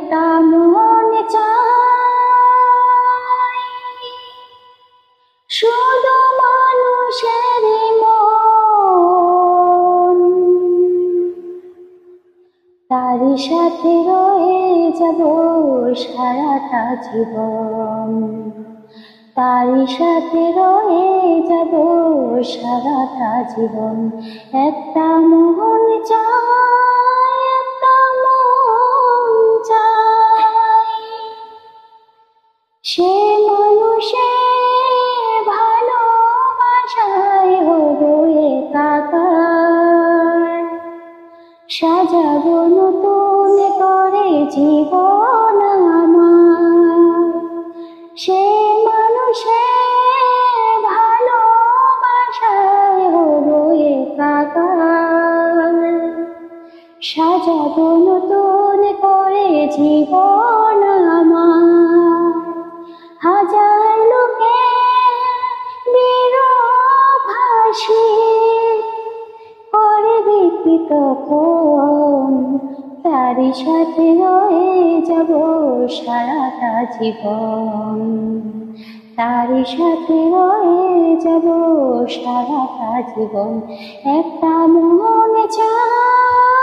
একটা মন চাই, শুধু মানুষের মন, তারই সাথে রয়ে যাব সারাটা জীবন, তারই সাথে রয়ে যাব সারাটা জীবন। একটা মন চাই, একটা মন চাই, সে মানুষের ভালোবাসায় হব একাকার, সাজাবো নতুন করে জীবন আমার। সে মানুষের ভালোবাসায় হব একাকার, সাজাবো নতুন করে জীবন আমার। হাজার লোকে বিরভাসী করবে কি তখন, তারই সাথে রয়ে যাব সারাটা জীবন, তারই সাথে রয়ে যাব সারাটা জীবন। একটা মন চাই।